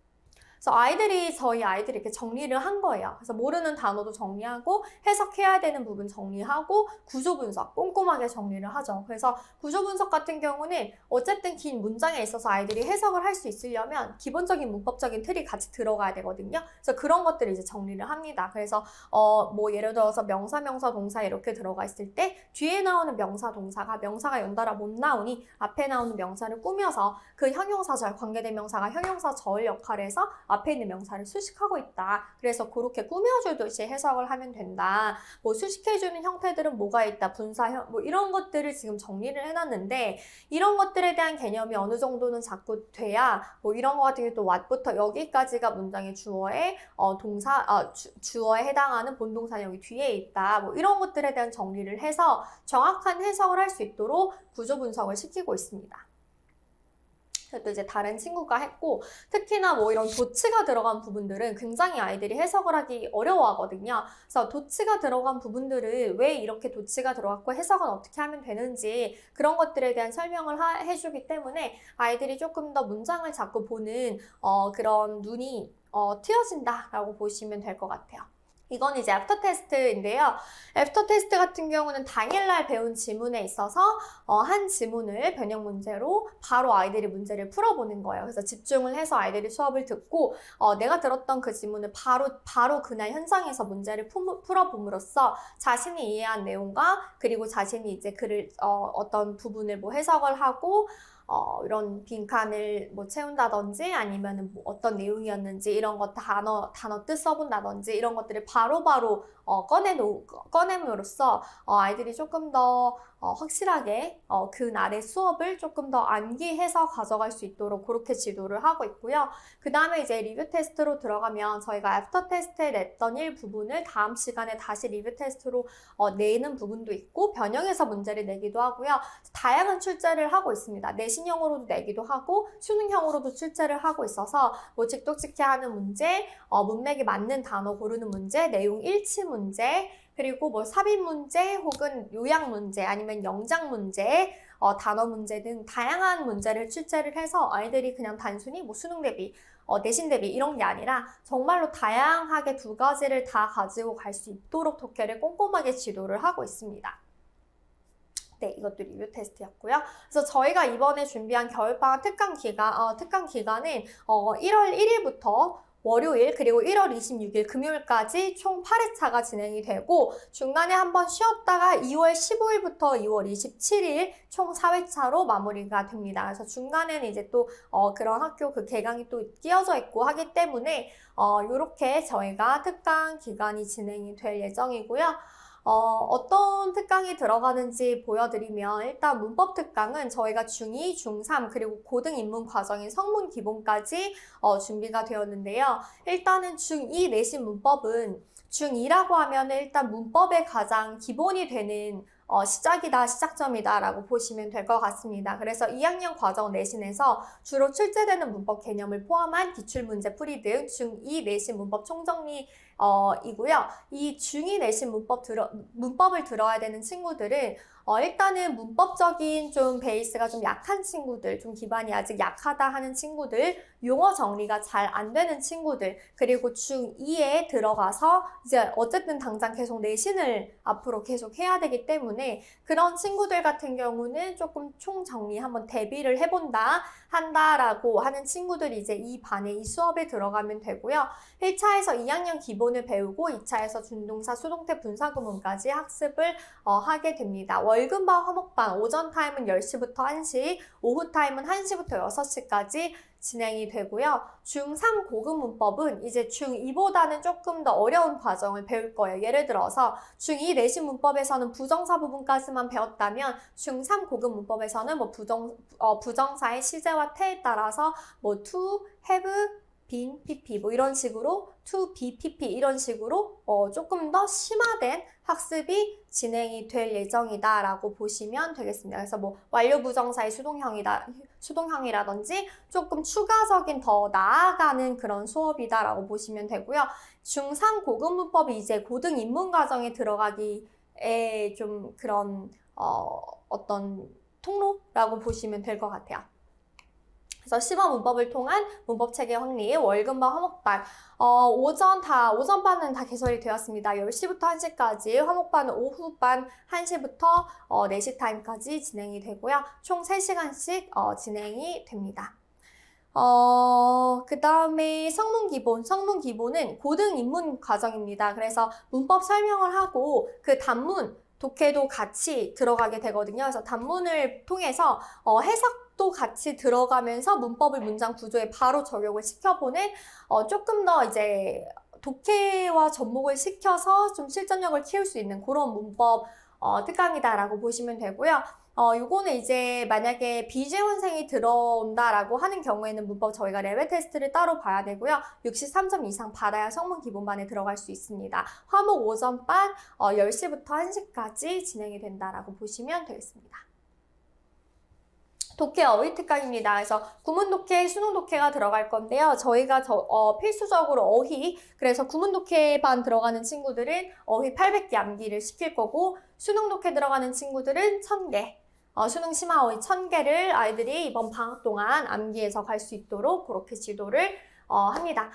그래서 저희 아이들이 이렇게 정리를 한 거예요. 그래서 모르는 단어도 정리하고 해석해야 되는 부분 정리하고 구조 분석 꼼꼼하게 정리를 하죠. 그래서 구조 분석 같은 경우는 어쨌든 긴 문장에 있어서 아이들이 해석을 할 수 있으려면 기본적인 문법적인 틀이 같이 들어가야 되거든요. 그래서 그런 것들을 이제 정리를 합니다. 그래서 뭐 예를 들어서 명사, 동사 이렇게 들어가 있을 때 뒤에 나오는 명사가 연달아 못 나오니 앞에 나오는 명사를 꾸며서 그 형용사절, 관계대명사가 형용사절 역할을 해서 앞에 있는 명사를 수식하고 있다. 그래서 그렇게 꾸며주듯이 해석을 하면 된다. 뭐 수식해주는 형태들은 뭐가 있다. 분사형, 뭐 이런 것들을 지금 정리를 해놨는데 이런 것들에 대한 개념이 어느 정도는 자꾸 돼야 뭐 이런 거 같은 게 또 what부터 여기까지가 문장의 주어에 주어에 해당하는 본동사 여기 뒤에 있다. 뭐 이런 것들에 대한 정리를 해서 정확한 해석을 할 수 있도록 구조 분석을 시키고 있습니다. 또 이제 다른 친구가 했고 특히나 뭐 이런 도치가 들어간 부분들은 굉장히 아이들이 해석을 하기 어려워하거든요. 그래서 도치가 들어간 부분들을 왜 이렇게 도치가 들어갔고 해석은 어떻게 하면 되는지 그런 것들에 대한 설명을 해주기 때문에 아이들이 조금 더 문장을 자꾸 보는 그런 눈이 트여진다라고 보시면 될 것 같아요. 이건 이제 애프터 테스트인데요. 애프터 테스트 같은 경우는 당일날 배운 지문에 있어서 한 지문을 변형 문제로 바로 아이들이 문제를 풀어보는 거예요. 그래서 집중을 해서 아이들이 수업을 듣고 내가 들었던 그 지문을 바로 그날 현장에서 문제를 풀어봄으로써 자신이 이해한 내용과 그리고 자신이 이제 글을 어떤 부분을 뭐 해석을 하고 이런 빈칸을 뭐 채운다든지 아니면은 뭐 어떤 내용이었는지 이런 거 단어 뜻 써본다든지 이런 것들을 바로바로 꺼냄으로써 아이들이 조금 더 확실하게 그날의 수업을 조금 더 암기해서 가져갈 수 있도록 그렇게 지도를 하고 있고요. 그 다음에 이제 리뷰 테스트로 들어가면 저희가 애프터 테스트에 냈던 일부분을 다음 시간에 다시 리뷰 테스트로 내는 부분도 있고 변형해서 문제를 내기도 하고요. 다양한 출제를 하고 있습니다. 내신형으로도 내기도 하고 수능형으로도 출제를 하고 있어서 뭐 직독직해 하는 문제, 문맥이 맞는 단어 고르는 문제, 내용 일치 문제, 그리고 뭐 삽입 문제 혹은 요약 문제 아니면 영작 문제, 단어 문제 등 다양한 문제를 출제를 해서 아이들이 그냥 단순히 뭐 수능 대비, 내신 대비 이런 게 아니라 정말로 다양하게 두 가지를 다 가지고 갈 수 있도록 독해를 꼼꼼하게 지도를 하고 있습니다. 네, 이것도 리뷰 테스트였고요. 그래서 저희가 이번에 준비한 겨울방학 특강 기간은 1월 1일부터 월요일 그리고 1월 26일 금요일까지 총 8회차가 진행이 되고 중간에 한번 쉬었다가 2월 15일부터 2월 27일 총 4회차로 마무리가 됩니다. 그래서 중간에는 이제 또 그런 학교 그 개강이 또 끼어져 있고 하기 때문에 이렇게 저희가 특강 기간이 진행이 될 예정이고요. 어떤 특강이 들어가는지 보여드리면 일단 문법 특강은 저희가 중2, 중3 그리고 고등 입문 과정인 성문 기본까지 준비가 되었는데요. 일단은 중2 내신 문법은 중2라고 하면 일단 문법의 가장 기본이 되는 시작점이다 라고 보시면 될 것 같습니다. 그래서 2학년 과정 내신에서 주로 출제되는 문법 개념을 포함한 기출문제 풀이 등 중2 내신 문법 총정리 이고요. 이 중2 내신 문법을 들어야 되는 친구들은 일단은 문법적인 좀 베이스가 좀 약한 친구들, 좀 기반이 아직 약하다 하는 친구들, 용어 정리가 잘 안 되는 친구들, 그리고 중2에 들어가서 이제 어쨌든 당장 계속 내신을 앞으로 계속 해야 되기 때문에 그런 친구들 같은 경우는 조금 총정리 한번 대비를 한다라고 하는 친구들이 이제 이 반에 이 수업에 들어가면 되고요. 1차에서 2학년 기본을 배우고 2차에서 준동사, 수동태, 분사구문까지 학습을 하게 됩니다. 월급반, 화목반, 오전 타임은 10시부터 1시, 오후 타임은 1시부터 6시까지 진행이 되고요. 중3 고급 문법은 이제 중2보다는 조금 더 어려운 과정을 배울 거예요. 예를 들어서 중2 내신 문법에서는 부정사 부분까지만 배웠다면 중3 고급 문법에서는 뭐 부정사의 시제와 태에 따라서 뭐 to, have, been, pp 뭐 이런 식으로 to, be, pp 이런 식으로 조금 더 심화된 학습이 진행이 될 예정이다라고 보시면 되겠습니다. 그래서 뭐 완료 부정사의 수동형이라든지 조금 추가적인 더 나아가는 그런 수업이다라고 보시면 되고요. 중3 고급 문법이 이제 고등 입문 과정에 들어가기에 좀 그런 어떤 통로라고 보시면 될 것 같아요. 그래서 시범 문법을 통한 문법 체계 확립, 월급반, 화목반. 오전반은 다 개설이 되었습니다. 10시부터 1시까지, 화목반은 오후반 1시부터 4시 타임까지 진행이 되고요. 총 3시간씩 진행이 됩니다. 그 다음에 성문 기본은 고등 입문 과정입니다. 그래서 문법 설명을 하고 그 단문, 독해도 같이 들어가게 되거든요. 그래서 단문을 통해서 해석도 같이 들어가면서 문법을 문장 구조에 바로 적용을 시켜보는 조금 더 이제 독해와 접목을 시켜서 좀 실전력을 키울 수 있는 그런 문법 특강이다라고 보시면 되고요. 요거는 이제 만약에 비재원생이 들어온다라고 하는 경우에는 문법 저희가 레벨 테스트를 따로 봐야 되고요. 63점 이상 받아야 성문 기본반에 들어갈 수 있습니다. 화목 오전반 10시부터 1시까지 진행이 된다라고 보시면 되겠습니다. 독해 어휘 특강입니다. 그래서 구문 독해, 수능 독해가 들어갈 건데요. 저희가 필수적으로 어휘, 그래서 구문 독해반 들어가는 친구들은 어휘 800개 암기를 시킬 거고, 수능 독해 들어가는 친구들은 1000개, 수능 심화 어휘 1000개를 아이들이 이번 방학 동안 암기해서 갈 수 있도록 그렇게 지도를 합니다.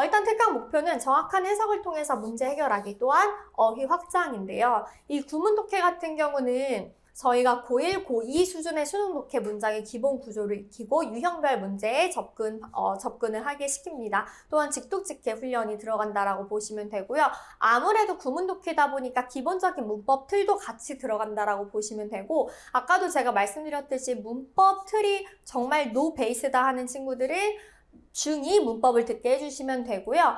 일단 특강 목표는 정확한 해석을 통해서 문제 해결하기, 또한 어휘 확장인데요. 이 구문 독해 같은 경우는 저희가 고1, 고2 수준의 수능 독해 문장의 기본 구조를 익히고 유형별 문제에 접근을 하게 시킵니다. 또한 직독직해 훈련이 들어간다라고 보시면 되고요. 아무래도 구문 독해다 보니까 기본적인 문법 틀도 같이 들어간다라고 보시면 되고, 아까도 제가 말씀드렸듯이 문법 틀이 정말 노 베이스다 하는 친구들은 중2 문법을 듣게 해주시면 되고요.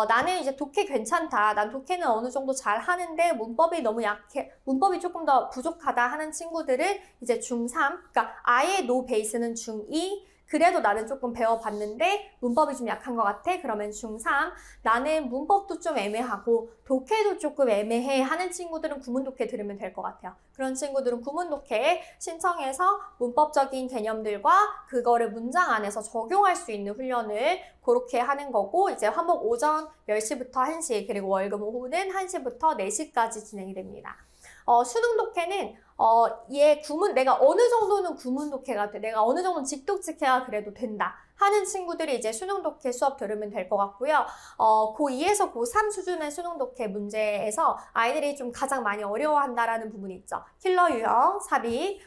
나는 이제 독해 괜찮다. 난 독해는 어느 정도 잘 하는데 문법이 너무 약해. 문법이 조금 더 부족하다 하는 친구들은 이제 중3. 그러니까 아예 노 베이스는 중2. 그래도 나는 조금 배워봤는데 문법이 좀 약한 것 같아. 그러면 중3. 나는 문법도 좀 애매하고 독해도 조금 애매해 하는 친구들은 구문 독해 들으면 될 것 같아요. 그런 친구들은 구문 독해 신청해서 문법적인 개념들과 그거를 문장 안에서 적용할 수 있는 훈련을 그렇게 하는 거고, 이제 화목 오전 10시부터 1시, 그리고 월금 오후는 1시부터 4시까지 진행이 됩니다. 수능 독해는 내가 어느 정도는 구문 독해가 돼, 내가 어느 정도는 직독직해야 그래도 된다 하는 친구들이 이제 수능 독해 수업 들으면 될 것 같고요. 고2에서 고3 수준의 수능 독해 문제에서 아이들이 좀 가장 많이 어려워한다라는 부분이 있죠. 킬러 유형, 삽입,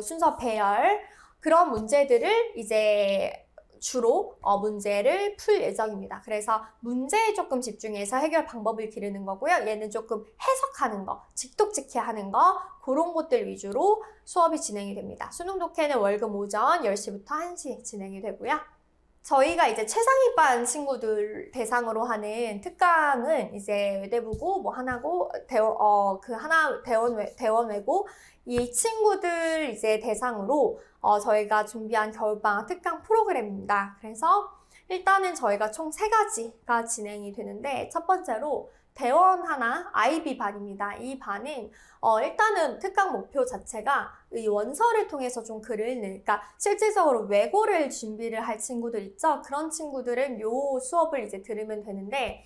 순서 배열, 그런 문제들을 이제 주로 문제를 풀 예정입니다. 그래서 문제에 조금 집중해서 해결 방법을 기르는 거고요. 얘는 조금 해석하는 거, 직독직해 하는 거, 그런 것들 위주로 수업이 진행이 됩니다. 수능 독해는 월금 오전 10시부터 1시 진행이 되고요. 저희가 이제 최상위반 친구들 대상으로 하는 특강은 이제 외대부고 뭐 하나고 대원외고 이 친구들 이제 대상으로 저희가 준비한 겨울방학 특강 프로그램입니다. 그래서 일단은 저희가 총 3가지가 진행이 되는데, 첫 번째로 대원 하나 IB 반입니다. 이 반은 일단은 특강 목표 자체가 이 원서를 통해서 좀 글을 읽는, 그러니까 실질적으로 외고를 준비를 할 친구들 있죠. 그런 친구들은 요 수업을 이제 들으면 되는데,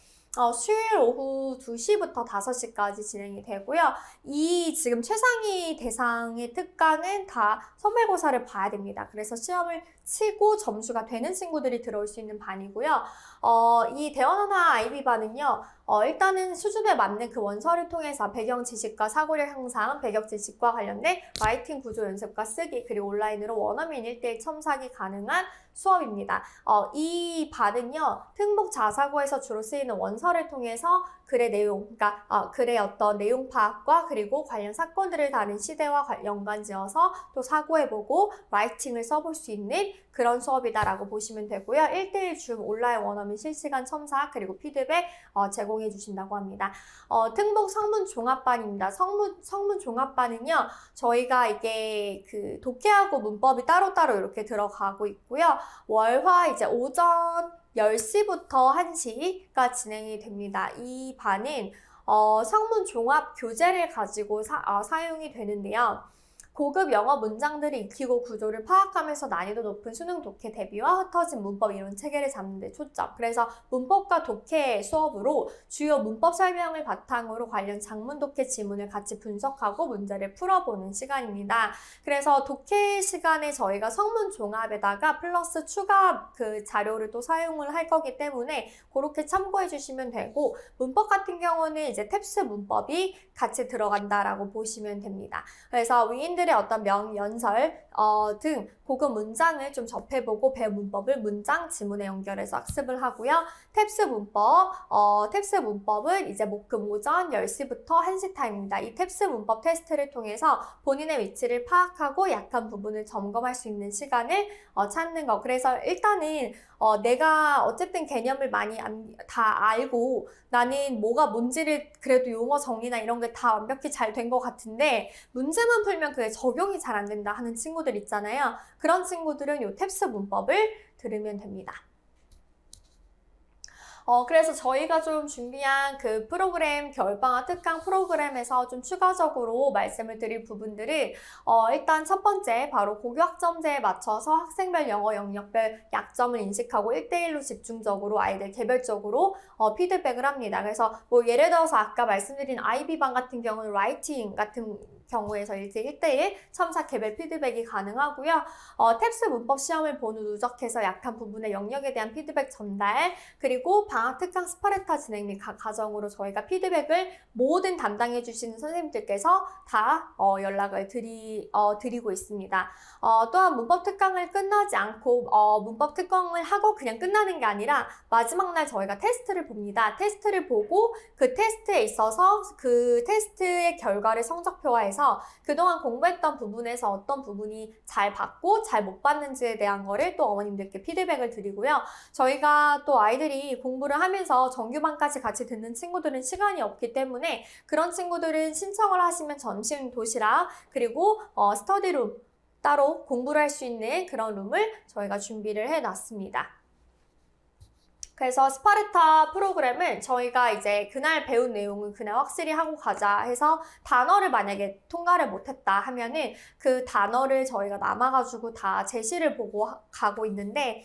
수요일 오후 2시부터 5시까지 진행이 되고요. 이 지금 최상위 대상의 특강은 다 선별고사를 봐야 됩니다. 그래서 시험을 치고 점수가 되는 친구들이 들어올 수 있는 반이고요. 이 대원하나 IB반은요, 일단은 수준에 맞는 그 원서를 통해서 배경 지식과 사고력 향상, 배경 지식과 관련된 라이팅 구조 연습과 쓰기, 그리고 온라인으로 원어민 1대1 첨삭이 가능한 수업입니다. 이 반은요, 특목 자사고에서 주로 쓰이는 원서를 통해서 글의 내용, 그러니까 글의 어떤 내용 파악과 그리고 관련 사건들을 다룬 시대와 연관지어서 또 사고해보고 라이팅을 써볼 수 있는 그런 수업이다라고 보시면 되고요. 1대1 줌 온라인 원어민 실시간 첨삭 그리고 피드백 제공해 주신다고 합니다. 특목 성문 종합반입니다. 성문 종합반은요, 저희가 이게 그 독해하고 문법이 따로따로 이렇게 들어가고 있고요. 월화 이제 오전 10시부터 1시가 진행이 됩니다. 이 반은 성문 종합 교재를 가지고 사용이 되는데요. 고급 영어 문장들을 익히고 구조를 파악하면서 난이도 높은 수능 독해 대비와 흩어진 문법 이론 체계를 잡는 데 초점. 그래서 문법과 독해 수업으로 주요 문법 설명을 바탕으로 관련 장문 독해 지문을 같이 분석하고 문제를 풀어보는 시간입니다. 그래서 독해 시간에 저희가 성문 종합에다가 플러스 추가 그 자료를 또 사용을 할 거기 때문에 그렇게 참고해 주시면 되고, 문법 같은 경우는 이제 탭스 문법이 같이 들어간다라고 보시면 됩니다. 그래서 위인들의 어떤 명연설 등 고급 문장을 좀 접해보고 배운 문법을 문장 지문에 연결해서 학습을 하고요. 탭스 문법은 이제 목금 오전 10시부터 1시 타임입니다. 이 탭스 문법 테스트를 통해서 본인의 위치를 파악하고 약한 부분을 점검할 수 있는 시간을 찾는 거. 그래서 일단은 내가 어쨌든 개념을 많이 다 알고 나는 뭐가 뭔지를 그래도 용어 정리나 이런 게 다 완벽히 잘 된 것 같은데 문제만 풀면 그게 적용이 잘 안 된다 하는 친구들 있잖아요. 그런 친구들은 이 탭스 문법을 들으면 됩니다. 그래서 저희가 좀 준비한 그 프로그램, 겨울방학 특강 프로그램에서 좀 추가적으로 말씀을 드릴 부분들은 일단 첫 번째, 바로 고교학점제에 맞춰서 학생별 영어 영역별 약점을 인식하고 1대1로 집중적으로 아이들 개별적으로 피드백을 합니다. 그래서 뭐 예를 들어서 아까 말씀드린 IB반 같은 경우는 라이팅 같은 경우에서 1대1 첨삭 개별 피드백이 가능하고요. 탭스 문법 시험을 본 후 누적해서 약한 부분의 영역에 대한 피드백 전달, 그리고 방학 특강 스파르타 진행 및 각 과정으로 저희가 피드백을 모든 담당해 주시는 선생님들께서 다 연락을 드리고 있습니다. 또한 문법 특강을 끝나지 않고 문법 특강을 하고 그냥 끝나는 게 아니라 마지막 날 저희가 테스트를 봅니다. 테스트를 보고 그 테스트에 있어서 그 테스트의 결과를 성적표화해서 그동안 공부했던 부분에서 어떤 부분이 잘 받고 잘 못 받는지에 대한 거를 또 어머님들께 피드백을 드리고요. 저희가 또 아이들이 공부를 하면서 정규반까지 같이 듣는 친구들은 시간이 없기 때문에 그런 친구들은 신청을 하시면 점심 도시락 그리고 스터디룸 따로 공부를 할 수 있는 그런 룸을 저희가 준비를 해놨습니다. 그래서 스파르타 프로그램은 저희가 이제 그날 배운 내용은 그날 확실히 하고 가자 해서 단어를 만약에 통과를 못했다 하면은 그 단어를 저희가 남아가지고 다 제시를 보고 가고 있는데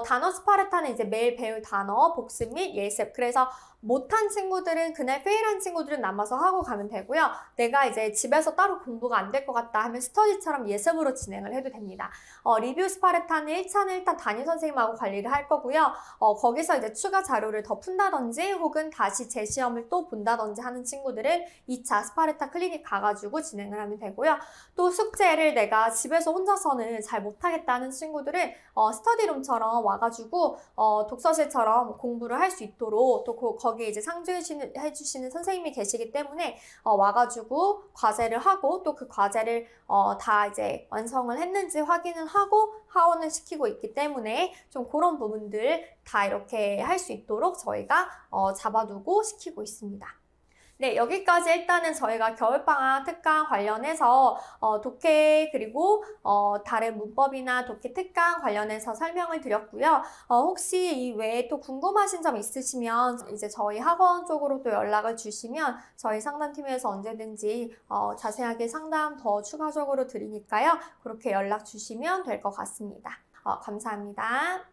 단어 스파르타는 이제 매일 배울 단어, 복습 및 예습. 그래서 못한 친구들은 그날 페일한 친구들은 남아서 하고 가면 되고요. 내가 이제 집에서 따로 공부가 안 될 것 같다 하면 스터디처럼 예습으로 진행을 해도 됩니다. 리뷰 스파르타는 1차는 일단 담임 선생님하고 관리를 할 거고요. 거기서 이제 추가 자료를 더 푼다든지 혹은 다시 재시험을 또 본다든지 하는 친구들은 2차 스파르타 클리닉 가가지고 진행을 하면 되고요. 또 숙제를 내가 집에서 혼자서는 잘 못하겠다는 친구들은 스터디룸처럼 와가지고 독서실처럼 공부를 할 수 있도록 또 거기에 이제 상주해주시는 선생님이 계시기 때문에 와가지고 과제를 하고 또 그 과제를 다 이제 완성을 했는지 확인을 하고 하원을 시키고 있기 때문에 좀 그런 부분들 다 이렇게 할 수 있도록 저희가 잡아두고 시키고 있습니다. 네, 여기까지 일단은 저희가 겨울방학 특강 관련해서 독해 그리고 다른 문법이나 독해 특강 관련해서 설명을 드렸고요. 혹시 이 외에 또 궁금하신 점 있으시면 이제 저희 학원 쪽으로 또 연락을 주시면 저희 상담팀에서 언제든지 자세하게 상담 더 추가적으로 드리니까요. 그렇게 연락 주시면 될 것 같습니다. 감사합니다.